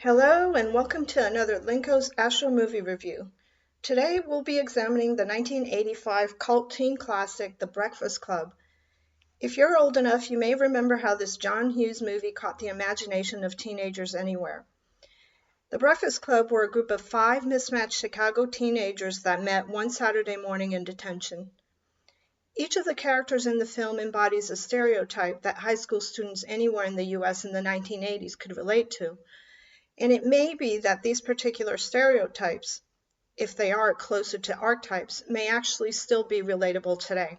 Hello and welcome to another LINCOS AstroMovie review. Today we'll be examining the 1985 cult teen classic, The Breakfast Club. If you're old enough, you may remember how this John Hughes movie caught the imagination of teenagers anywhere. The Breakfast Club were a group of 5 mismatched Chicago teenagers that met one Saturday morning in detention. Each of the characters in the film embodies a stereotype that high school students anywhere in the U.S. in the 1980s could relate to. And it may be that these particular stereotypes, if they are closer to archetypes, may actually still be relatable today.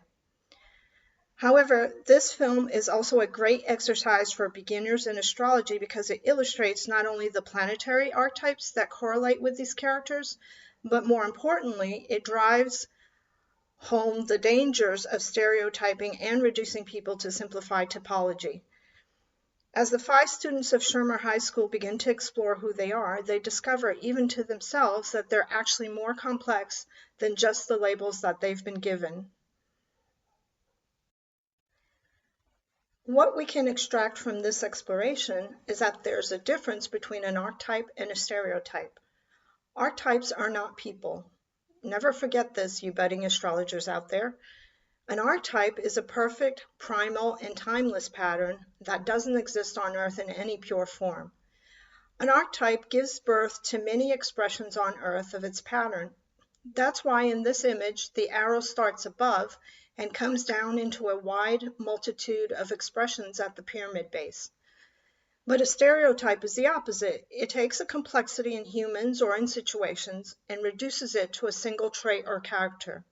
However, this film is also a great exercise for beginners in astrology because it illustrates not only the planetary archetypes that correlate with these characters, but more importantly, it drives home the dangers of stereotyping and reducing people to simplified typology. As the 5 students of Shermer High School begin to explore who they are, they discover, even to themselves, that they're actually more complex than just the labels that they've been given. What we can extract from this exploration is that there's a difference between an archetype and a stereotype. Archetypes are not people. Never forget this, you budding astrologers out there. An archetype is a perfect, primal, and timeless pattern that doesn't exist on Earth in any pure form. An archetype gives birth to many expressions on Earth of its pattern. That's why in this image, the arrow starts above and comes down into a wide multitude of expressions at the pyramid base. But a stereotype is the opposite. It takes a complexity in humans or in situations and reduces it to a single trait or character.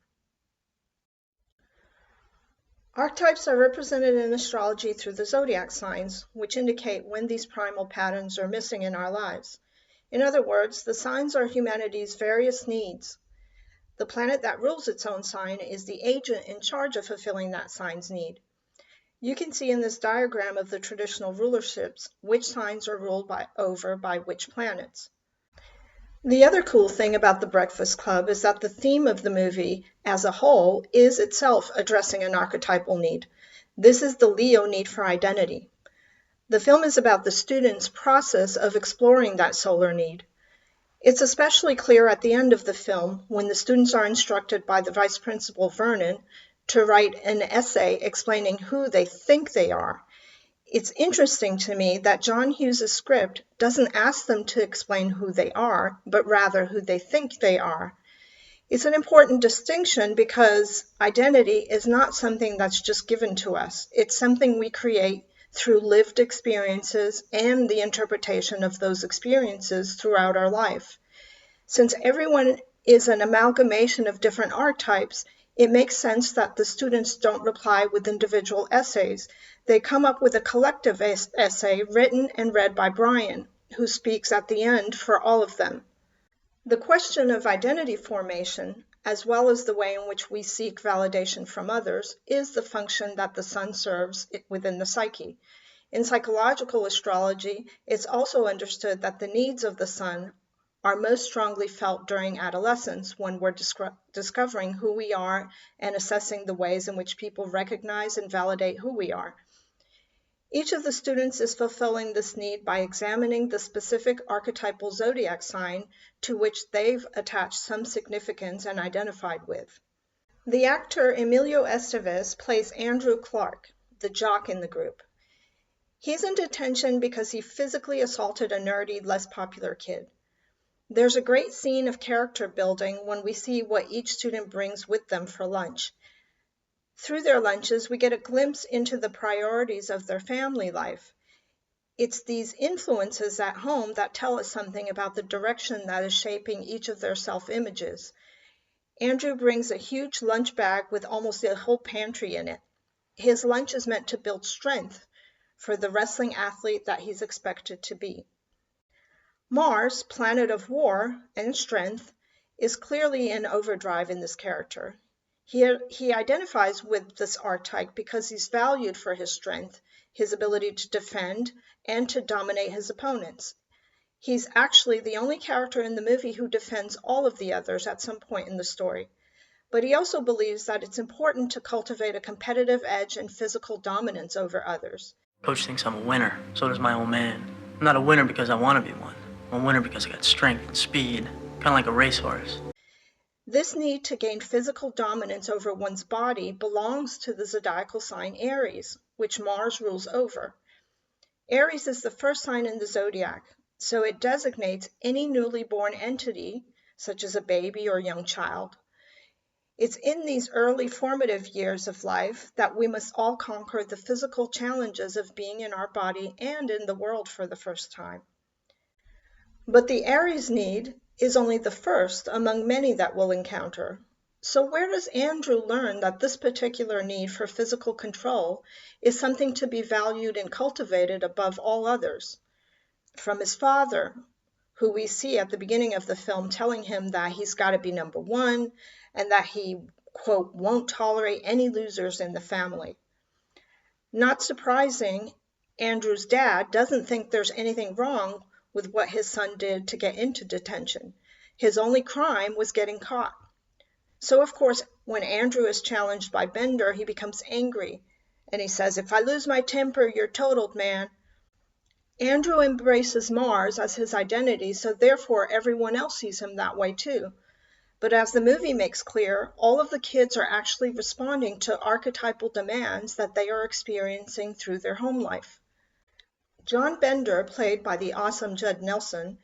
Archetypes are represented in astrology through the zodiac signs, which indicate when these primal patterns are missing in our lives. In other words, the signs are humanity's various needs. The planet that rules its own sign is the agent in charge of fulfilling that sign's need. You can see in this diagram of the traditional rulerships which signs are ruled over by which planets. The other cool thing about The Breakfast Club is that the theme of the movie as a whole is itself addressing an archetypal need. This is the Leo need for identity. The film is about the students' process of exploring that solar need. It's especially clear at the end of the film when the students are instructed by the vice principal, Vernon, to write an essay explaining who they think they are. It's interesting to me that John Hughes' script doesn't ask them to explain who they are, but rather who they think they are. It's an important distinction because identity is not something that's just given to us. It's something we create through lived experiences and the interpretation of those experiences throughout our life. Since everyone is an amalgamation of different archetypes, it makes sense that the students don't reply with individual essays. They come up with a collective essay written and read by Brian, who speaks at the end for all of them. The question of identity formation, as well as the way in which we seek validation from others, is the function that the sun serves within the psyche. In psychological astrology, it's also understood that the needs of the sun are most strongly felt during adolescence when we're discovering who we are and assessing the ways in which people recognize and validate who we are. Each of the students is fulfilling this need by examining the specific archetypal zodiac sign to which they've attached some significance and identified with. The actor Emilio Estevez plays Andrew Clark, the jock in the group. He's in detention because he physically assaulted a nerdy, less popular kid. There's a great scene of character building when we see what each student brings with them for lunch. Through their lunches, we get a glimpse into the priorities of their family life. It's these influences at home that tell us something about the direction that is shaping each of their self-images. Andrew brings a huge lunch bag with almost a whole pantry in it. His lunch is meant to build strength for the wrestling athlete that he's expected to be. Mars, planet of war and strength, is clearly in overdrive in this character. He identifies with this archetype because he's valued for his strength, his ability to defend, and to dominate his opponents. He's actually the only character in the movie who defends all of the others at some point in the story. But he also believes that it's important to cultivate a competitive edge and physical dominance over others. Coach thinks I'm a winner. So does my old man. I'm not a winner because I want to be one. I'm a winner because I got strength and speed, kind of like a racehorse. This need to gain physical dominance over one's body belongs to the zodiacal sign Aries, which Mars rules over. Aries is the first sign in the zodiac, so it designates any newly born entity, such as a baby or young child. It's in these early formative years of life that we must all conquer the physical challenges of being in our body and in the world for the first time. But the Aries need is only the first among many that we'll encounter. So where does Andrew learn that this particular need for physical control is something to be valued and cultivated above all others? From his father, who we see at the beginning of the film telling him that he's got to be number one and that he, quote, won't tolerate any losers in the family. Not surprising, Andrew's dad doesn't think there's anything wrong with what his son did to get into detention. His only crime was getting caught. So, of course, when Andrew is challenged by Bender, he becomes angry. And he says, "If I lose my temper, you're totaled, man." Andrew embraces Mars as his identity, so therefore everyone else sees him that way too. But as the movie makes clear, all of the kids are actually responding to archetypal demands that they are experiencing through their home life. John Bender, played by the awesome Judd Nelson,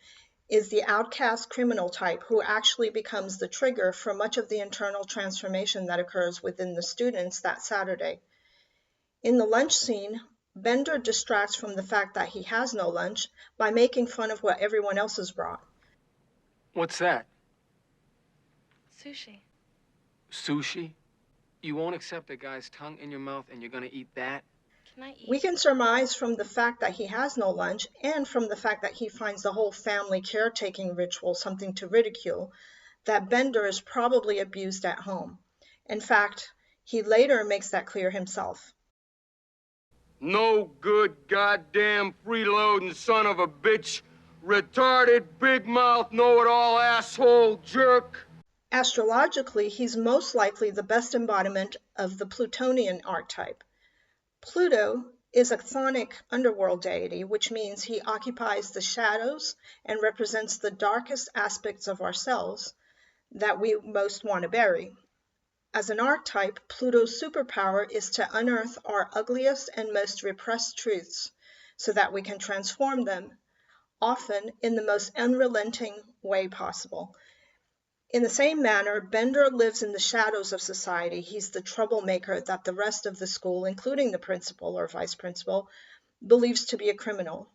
is the outcast criminal type who actually becomes the trigger for much of the internal transformation that occurs within the students that Saturday. In the lunch scene, Bender distracts from the fact that he has no lunch by making fun of what everyone else has brought. What's that? Sushi. Sushi? You won't accept a guy's tongue in your mouth and you're gonna eat that? Can I eat? We can surmise from the fact that he has no lunch and from the fact that he finds the whole family caretaking ritual something to ridicule that Bender is probably abused at home. In fact, he later makes that clear himself. No good goddamn freeloading son of a bitch, retarded, big mouth, know-it-all asshole jerk. Astrologically, he's most likely the best embodiment of the Plutonian archetype. Pluto is a chthonic underworld deity, which means he occupies the shadows and represents the darkest aspects of ourselves that we most want to bury. As an archetype, Pluto's superpower is to unearth our ugliest and most repressed truths so that we can transform them, often in the most unrelenting way possible. In the same manner, Bender lives in the shadows of society. He's the troublemaker that the rest of the school, including the principal or vice principal, believes to be a criminal.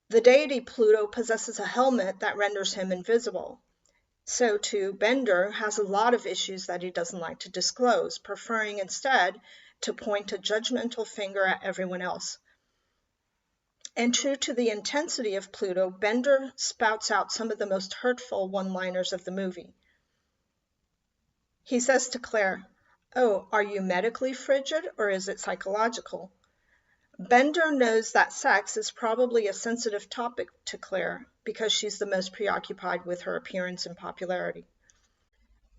The deity Pluto possesses a helmet that renders him invisible. So too, Bender has a lot of issues that he doesn't like to disclose, preferring instead to point a judgmental finger at everyone else. And true to the intensity of Pluto, Bender spouts out some of the most hurtful one-liners of the movie. He says to Claire, "Oh, are you medically frigid or is it psychological?" Bender knows that sex is probably a sensitive topic to Claire because she's the most preoccupied with her appearance and popularity.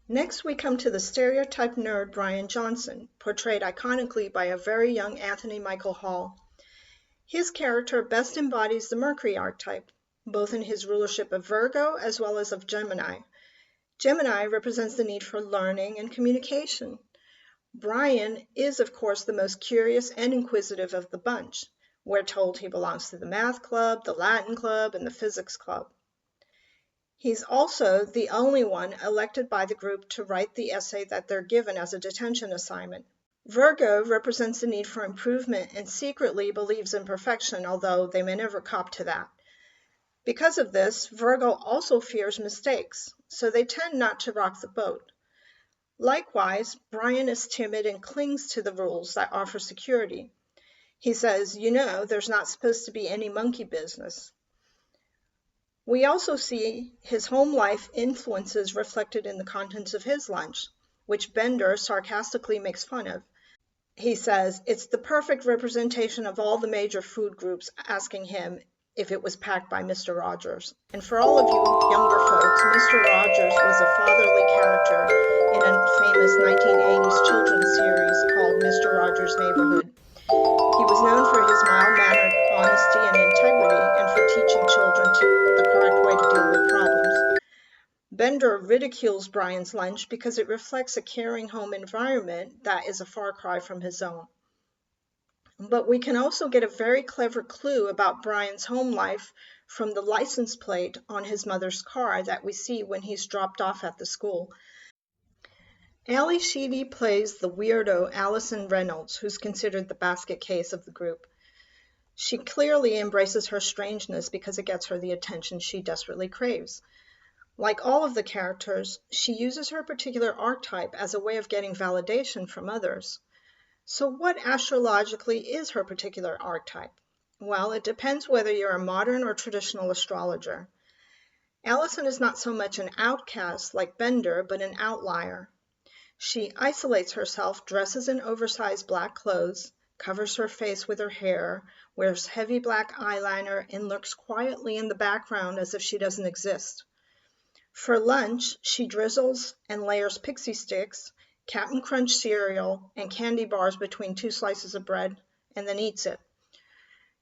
Next, we come to the stereotype nerd Brian Johnson, portrayed iconically by a very young Anthony Michael Hall. His character best embodies the Mercury archetype, both in his rulership of Virgo as well as of Gemini. Gemini represents the need for learning and communication. Brian is, of course, the most curious and inquisitive of the bunch. We're told he belongs to the math club, the Latin club, and the physics club. He's also the only one elected by the group to write the essay that they're given as a detention assignment. Virgo represents the need for improvement and secretly believes in perfection, although they may never cop to that. Because of this, Virgo also fears mistakes, so they tend not to rock the boat. Likewise, Brian is timid and clings to the rules that offer security. He says, there's not supposed to be any monkey business. We also see his home life influences reflected in the contents of his lunch, which Bender sarcastically makes fun of. He says, "It's the perfect representation of all the major food groups," asking him if it was packed by Mr. Rogers. And for all of you younger folks, Mr. Rogers was a fatherly character in a famous 1980s children's series called Mr. Rogers' Neighborhood. He was known for his mild-mannered honesty and integrity and for teaching children children to the correct way to deal with problems. Bender ridicules Brian's lunch because it reflects a caring home environment that is a far cry from his own. But we can also get a very clever clue about Brian's home life from the license plate on his mother's car that we see when he's dropped off at the school. Ally Sheedy plays the weirdo Allison Reynolds, who's considered the basket case of the group. She clearly embraces her strangeness because it gets her the attention she desperately craves. Like all of the characters, she uses her particular archetype as a way of getting validation from others. So what astrologically is her particular archetype? Well, it depends whether you're a modern or traditional astrologer. Allison is not so much an outcast like Bender, but an outlier. She isolates herself, dresses in oversized black clothes, covers her face with her hair, wears heavy black eyeliner, and lurks quietly in the background as if she doesn't exist. For lunch, she drizzles and layers pixie sticks, Captain Crunch cereal, and candy bars between 2 slices of bread, and then eats it.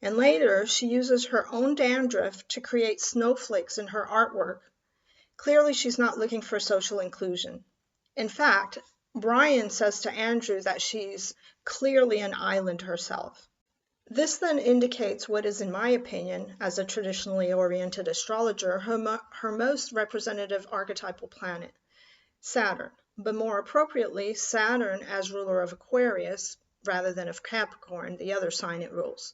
And later, she uses her own dandruff to create snowflakes in her artwork. Clearly, she's not looking for social inclusion. In fact, Brian says to Andrew that she's clearly an island herself. This then indicates what is, in my opinion, as a traditionally oriented astrologer, her most representative archetypal planet, Saturn, but more appropriately, Saturn as ruler of Aquarius rather than of Capricorn, the other sign it rules.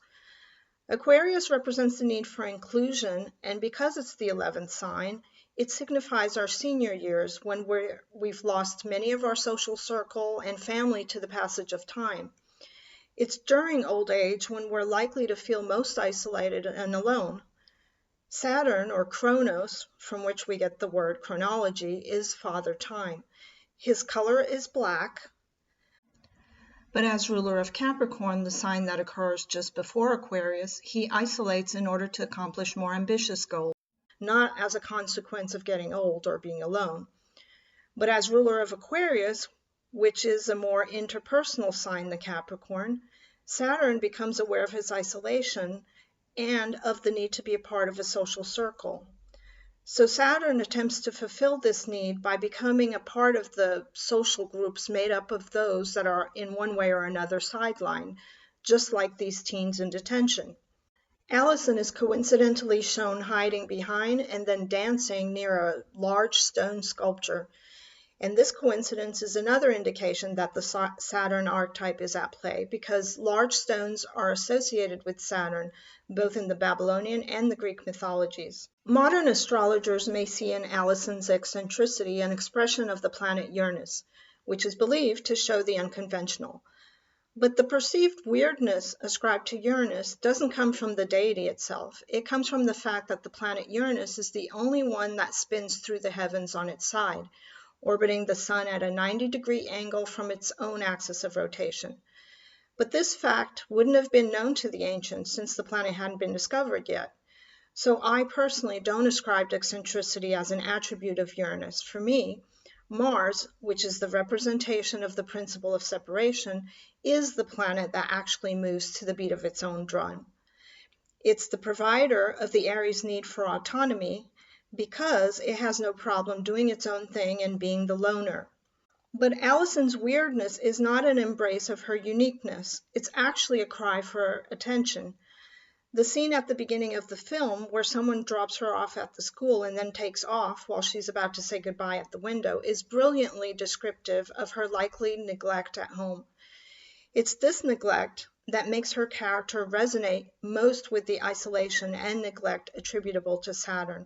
Aquarius represents the need for inclusion, and because it's the 11th sign, it signifies our senior years when we've lost many of our social circle and family to the passage of time. It's during old age when we're likely to feel most isolated and alone. Saturn, or Chronos, from which we get the word chronology, is Father Time. His color is black, but as ruler of Capricorn, the sign that occurs just before Aquarius, he isolates in order to accomplish more ambitious goals, not as a consequence of getting old or being alone. But as ruler of Aquarius, which is a more interpersonal sign than Capricorn, Saturn becomes aware of his isolation and of the need to be a part of a social circle. So Saturn attempts to fulfill this need by becoming a part of the social groups made up of those that are in one way or another sidelined, just like these teens in detention. Allison is coincidentally shown hiding behind and then dancing near a large stone sculpture. And this coincidence is another indication that the Saturn archetype is at play, because large stones are associated with Saturn, both in the Babylonian and the Greek mythologies. Modern astrologers may see in Allison's eccentricity an expression of the planet Uranus, which is believed to show the unconventional. But the perceived weirdness ascribed to Uranus doesn't come from the deity itself. It comes from the fact that the planet Uranus is the only one that spins through the heavens on its side, orbiting the sun at a 90-degree angle from its own axis of rotation. But this fact wouldn't have been known to the ancients since the planet hadn't been discovered yet. So I personally don't ascribe eccentricity as an attribute of Uranus. For me, Mars, which is the representation of the principle of separation, is the planet that actually moves to the beat of its own drum. It's the provider of the Aries need for autonomy, because it has no problem doing its own thing and being the loner. But Allison's weirdness is not an embrace of her uniqueness. It's actually a cry for attention. The scene at the beginning of the film where someone drops her off at the school and then takes off while she's about to say goodbye at the window is brilliantly descriptive of her likely neglect at home. It's this neglect that makes her character resonate most with the isolation and neglect attributable to Saturn.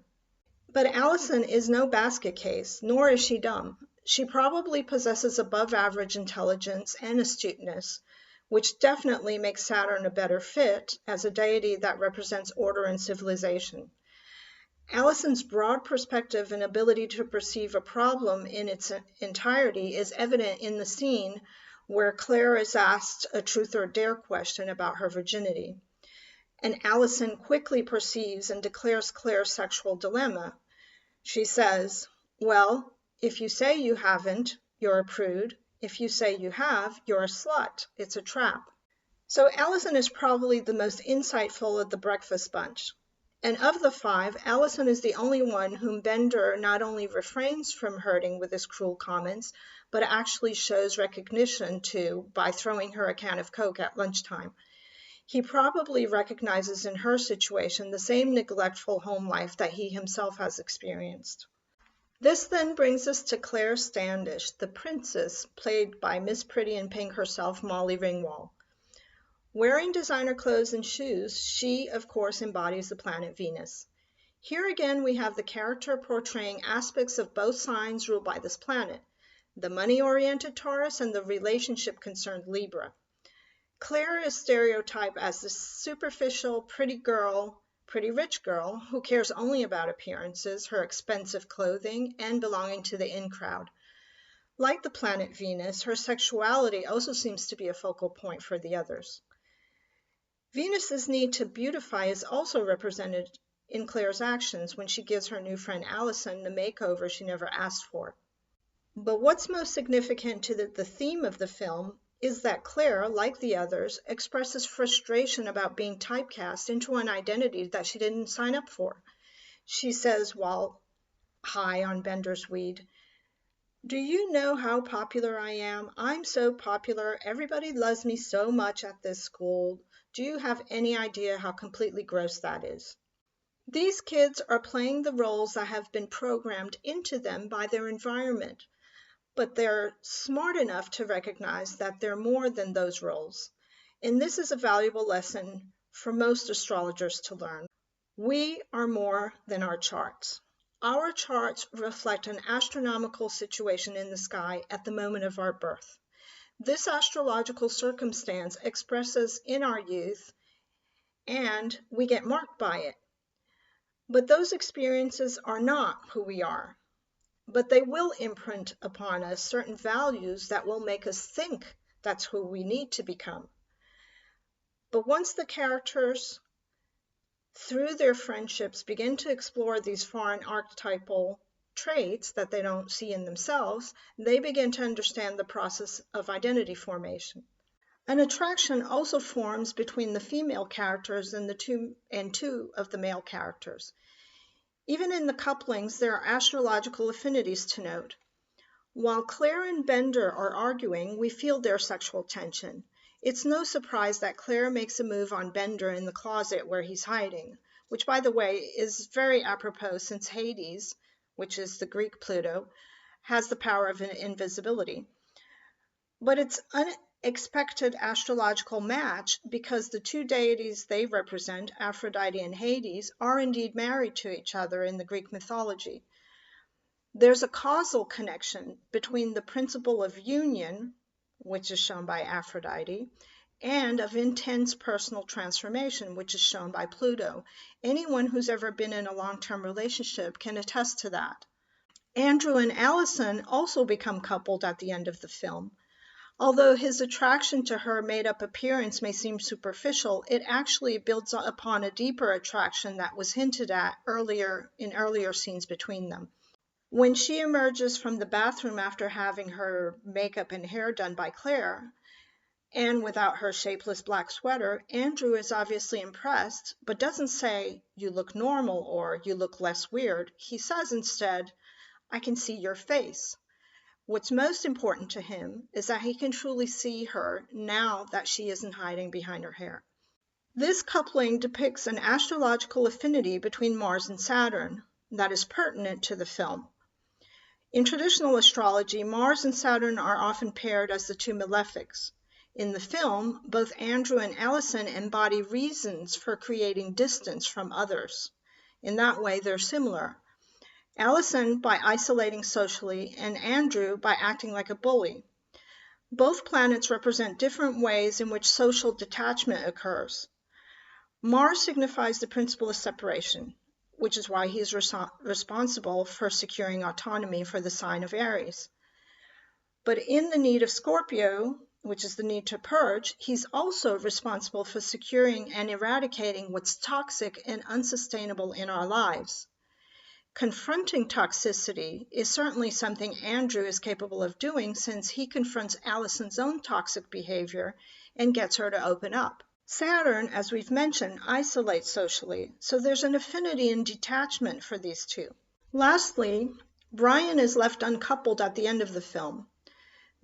But Allison is no basket case, nor is she dumb. She probably possesses above average intelligence and astuteness, which definitely makes Saturn a better fit as a deity that represents order and civilization. Allison's broad perspective and ability to perceive a problem in its entirety is evident in the scene where Claire is asked a truth or dare question about her virginity. And Allison quickly perceives and declares Claire's sexual dilemma. She says, well, if you say you haven't, you're a prude. If you say you have, you're a slut. It's a trap. So Allison is probably the most insightful of the breakfast bunch. And of the five, Allison is the only one whom Bender not only refrains from hurting with his cruel comments, but actually shows recognition to by throwing her a can of Coke at lunchtime. He probably recognizes in her situation the same neglectful home life that he himself has experienced. This then brings us to Claire Standish, the princess, played by Miss Pretty in Pink herself, Molly Ringwald. Wearing designer clothes and shoes, she, of course, embodies the planet Venus. Here again we have the character portraying aspects of both signs ruled by this planet, the money-oriented Taurus and the relationship-concerned Libra. Claire is stereotyped as the superficial, pretty rich girl who cares only about appearances, her expensive clothing, and belonging to the in crowd. Like the planet Venus, her sexuality also seems to be a focal point for the others. Venus's need to beautify is also represented in Claire's actions when she gives her new friend Allison the makeover she never asked for. But what's most significant to the theme of the film is that Claire, like the others, expresses frustration about being typecast into an identity that she didn't sign up for. She says while high on Bender's weed, "Do you know how popular I am? I'm so popular. Everybody loves me so much at this school. Do you have any idea how completely gross that is?" These kids are playing the roles that have been programmed into them by their environment, but they're smart enough to recognize that they're more than those roles. And this is a valuable lesson for most astrologers to learn. We are more than our charts. Our charts reflect an astronomical situation in the sky at the moment of our birth. This astrological circumstance expresses in our youth, and we get marked by it. But those experiences are not who we are. But they will imprint upon us certain values that will make us think that's who we need to become. But once the characters, through their friendships, begin to explore these foreign archetypal traits that they don't see in themselves, they begin to understand the process of identity formation. An attraction also forms between the female characters and two of the male characters. Even in the couplings, there are astrological affinities to note. While Claire and Bender are arguing, we feel their sexual tension. It's no surprise that Claire makes a move on Bender in the closet where he's hiding, which, by the way, is very apropos since Hades, which is the Greek Pluto, has the power of invisibility. But it's unexpected astrological match because the two deities they represent, Aphrodite and Hades, are indeed married to each other in the Greek mythology. There's a causal connection between the principle of union, which is shown by Aphrodite, and of intense personal transformation, which is shown by Pluto. Anyone who's ever been in a long-term relationship can attest to that. Andrew and Allison also become coupled at the end of the film. Although his attraction to her made-up appearance may seem superficial, it actually builds upon a deeper attraction that was hinted at in earlier scenes between them. When she emerges from the bathroom after having her makeup and hair done by Claire, and without her shapeless black sweater, Andrew is obviously impressed, but doesn't say, "You look normal," or "You look less weird." He says instead, "I can see your face." What's most important to him is that he can truly see her now that she isn't hiding behind her hair. This coupling depicts an astrological affinity between Mars and Saturn that is pertinent to the film. In traditional astrology, Mars and Saturn are often paired as the two malefics. In the film, both Andrew and Allison embody reasons for creating distance from others. In that way, they're similar. Allison by isolating socially, and Andrew by acting like a bully. Both planets represent different ways in which social detachment occurs. Mars signifies the principle of separation, which is why he is responsible for securing autonomy for the sign of Aries. But in the need of Scorpio, which is the need to purge, he's also responsible for securing and eradicating what's toxic and unsustainable in our lives. Confronting toxicity is certainly something Andrew is capable of doing since he confronts Allison's own toxic behavior and gets her to open up. Saturn, as we've mentioned, isolates socially, so there's an affinity and detachment for these two. Lastly, Brian is left uncoupled at the end of the film.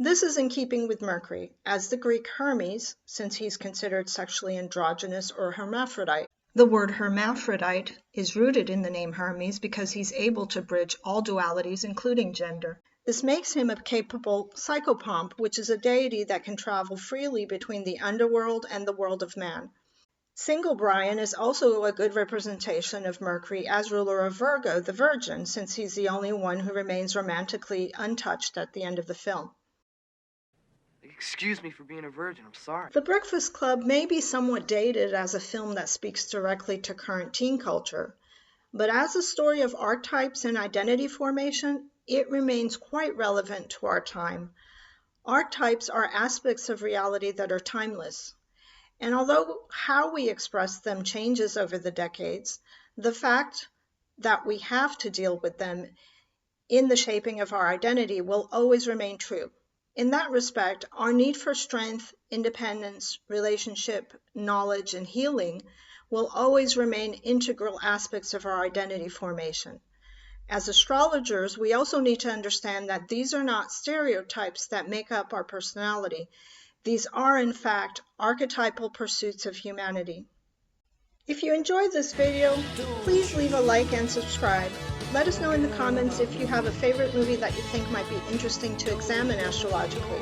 This is in keeping with Mercury, as the Greek Hermes, since he's considered sexually androgynous or hermaphrodite. The word hermaphrodite is rooted in the name Hermes because he's able to bridge all dualities, including gender. This makes him a capable psychopomp, which is a deity that can travel freely between the underworld and the world of man. Single Brian is also a good representation of Mercury as ruler of Virgo, the Virgin, since he's the only one who remains romantically untouched at the end of the film. Excuse me for being a virgin, I'm sorry. The Breakfast Club may be somewhat dated as a film that speaks directly to current teen culture, but as a story of archetypes and identity formation, it remains quite relevant to our time. Archetypes are aspects of reality that are timeless, and although how we express them changes over the decades, the fact that we have to deal with them in the shaping of our identity will always remain true. In that respect, our need for strength, independence, relationship, knowledge, and healing will always remain integral aspects of our identity formation. As astrologers, we also need to understand that these are not stereotypes that make up our personality. These are, in fact, archetypal pursuits of humanity. If you enjoyed this video, please leave a like and subscribe. Let us know in the comments if you have a favorite movie that you think might be interesting to examine astrologically.